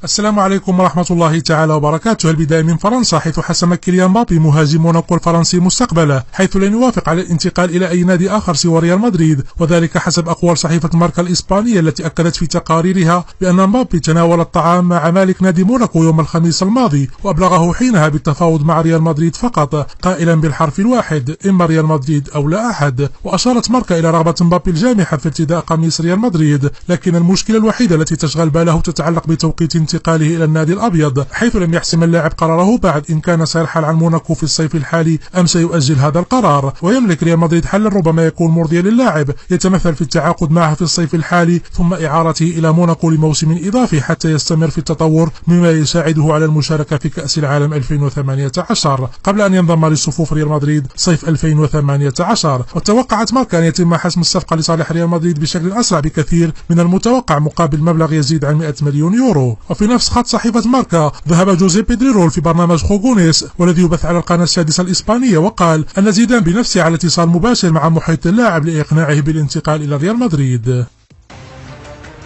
السلام عليكم ورحمة الله تعالى وبركاته. البداية من فرنسا، حيث حسم كيليان مبابي مهاجم موناكو الفرنسي مستقبله، حيث لن يوافق على الانتقال إلى أي نادي آخر سوى ريال مدريد، وذلك حسب أقوال صحيفة ماركا الإسبانية التي أكدت في تقاريرها بأن مبابي تناول الطعام مع مالك نادي موناكو يوم الخميس الماضي، وأبلغه حينها بالتفاوض مع ريال مدريد فقط، قائلا بالحرف الواحد: إما ريال مدريد أو لا أحد. وأشارت ماركا إلى رغبة مبابي الجامحة في ارتداء قميص ريال مدريد، لكن المشكلة الوحيدة التي تشغل باله تتعلق بتوقيت انتقاله إلى النادي الأبيض، حيث لم يحسم اللاعب قراره بعد إن كان سيرحل عن موناكو في الصيف الحالي أم سيؤجل هذا القرار. ويملك ريال مدريد حلا ربما يكون مرضيا للاعب، يتمثل في التعاقد معه في الصيف الحالي ثم إعارته إلى موناكو لموسم إضافي حتى يستمر في التطور، مما يساعده على المشاركة في كأس العالم 2018 قبل أن ينضم لصفوف ريال مدريد صيف 2018. وتوقعت ماركا أن يتم حسم الصفقة لصالح ريال مدريد بشكل أسرع بكثير من المتوقع مقابل مبلغ يزيد عن 100 مليون يورو. وفي نفس خط صحيفة ماركا، ذهب جوزيه بيدريرول في برنامج خوغونيس والذي يبث على القناة السادسة الإسبانية، وقال أن زيدان بنفسه على اتصال مباشر مع محيط اللاعب لإقناعه بالانتقال إلى ريال مدريد.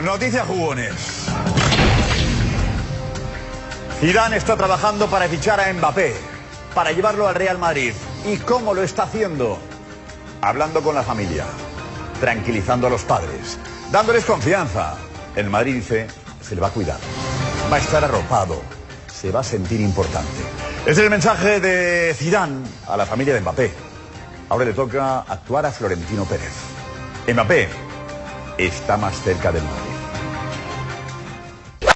Noticia Jugones. Zidane está trabajando para fichar a Mbappé, para llevarlo al Real Madrid. ¿Y cómo lo está haciendo? Hablando con la familia, tranquilizando a los padres, dándoles confianza. El Madrid dice, se le va a cuidar, va a estar arropado, se va a sentir importante. Ese es el mensaje de Zidane a la familia de Mbappé. Ahora le toca actuar a Florentino Pérez. Mbappé está más cerca del Madrid.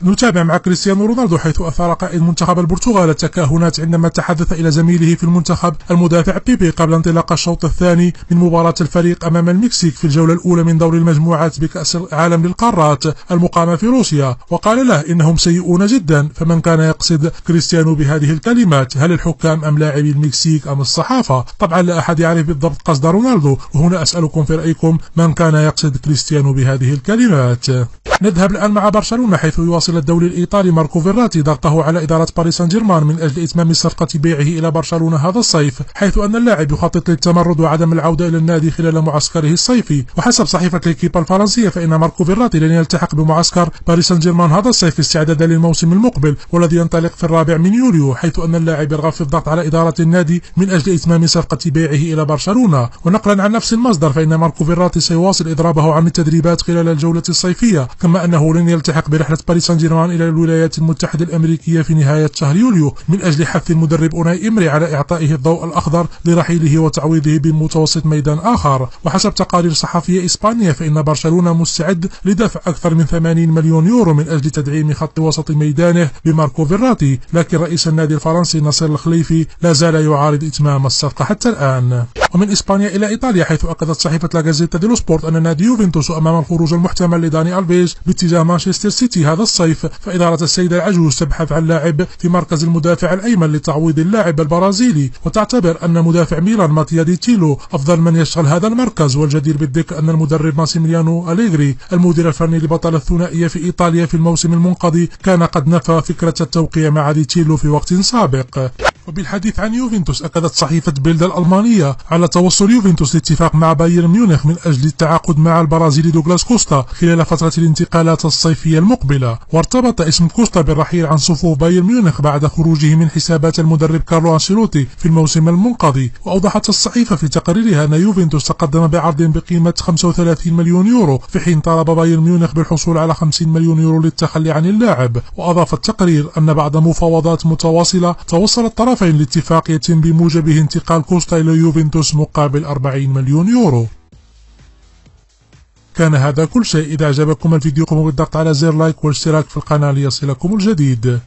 نتابع مع كريستيانو رونالدو، حيث أثار قائد منتخب البرتغال التكهنات عندما تحدث إلى زميله في المنتخب المدافع بيبي قبل انطلاق الشوط الثاني من مباراة الفريق أمام المكسيك في الجولة الأولى من دور المجموعات بكأس العالم للقارات المقامة في روسيا، وقال له إنهم سيئون جدا. فمن كان يقصد كريستيانو بهذه الكلمات؟ هل الحكام أم لاعبي المكسيك أم الصحافة؟ طبعا لا أحد يعرف بالضبط قصد رونالدو، وهنا أسألكم في رأيكم من كان يقصد كريستيانو بهذه الكلمات؟ نذهب الآن مع برشلونة، حيث يواصل الدولي الإيطالي ماركو فيراتي ضغطه على إدارة باريس سان جيرمان من أجل إتمام صفقة بيعه إلى برشلونة هذا الصيف، حيث أن اللاعب يخطط للتمرد وعدم العودة إلى النادي خلال معسكره الصيفي. وحسب صحيفة ليكيب الفرنسية، فإن ماركو فيراتي لن يلتحق بمعسكر باريس سان جيرمان هذا الصيف استعدادا للموسم المقبل والذي ينطلق في 4 يوليو، حيث أن اللاعب يرغب في الضغط على إدارة النادي من أجل إتمام صفقة بيعه إلى برشلونة. ونقلا عن نفس المصدر، فإن ماركو فيراتي سيواصل إضرابه عن التدريبات خلال الجولة الصيفية، كما أنه لن يلتحق برحلة باريس سان جيرمان إلى الولايات المتحدة الأمريكية في نهاية شهر يوليو من أجل حث المدرب أوناي إمري على إعطائه الضوء الأخضر لرحيله وتعويضه بمتوسط ميدان آخر. وحسب تقارير صحفية إسبانية، فإن برشلونة مستعد لدفع أكثر من 80 مليون يورو من أجل تدعيم خط وسط ميدانه بماركو فيراتي، لكن رئيس النادي الفرنسي ناصر الخليفي لا زال يعارض إتمام الصفقة حتى الآن. ومن إسبانيا إلى إيطاليا، حيث أكدت صحيفة لا غازيتا ديلو سبورت أن نادي يوفنتوس أمام الخروج المحتمل لداني ألفيج باتجاه مانشستر سيتي هذا الصيف، فإدارة السيدة العجوز تبحث عن لاعب في مركز المدافع الأيمن لتعويض اللاعب البرازيلي، وتعتبر أن مدافع ميلان ماتيا دي تيلو أفضل من يشغل هذا المركز. والجدير بالذكر أن المدرب ماسيميليانو أليغري المدير الفني لبطل الثنائية في إيطاليا في الموسم المنقضي كان قد نفى فكرة التوقيع مع دي تيلو في وقت سابق. وبالحديث عن يوفنتوس، أكدت صحيفة بيلد الألمانية على توصل يوفنتوس لاتفاق مع بايرن ميونخ من أجل التعاقد مع البرازيلي دوغلاس كوستا خلال فترة الانتقالات الصيفية المقبلة. وارتبط اسم كوستا بالرحيل عن صفوف بايرن ميونخ بعد خروجه من حسابات المدرب كارلو أنشيلوتي في الموسم المنقضي. وأوضحت الصحيفة في تقريرها أن يوفنتوس تقدم بعرض بقيمة 35 مليون يورو، في حين طالب بايرن ميونخ بالحصول على 50 مليون يورو للتخلي عن اللاعب. وأضاف التقرير أن بعد مفاوضات متواصلة توصل الطرفين لاتفاق يتم بموجبه انتقال كوستا إلى يوفنتوس مقابل 40 مليون يورو. كان هذا كل شيء. إذا أعجبكم الفيديو قوموا بالضغط على زر لايك والاشتراك في القناة ليصلكم الجديد.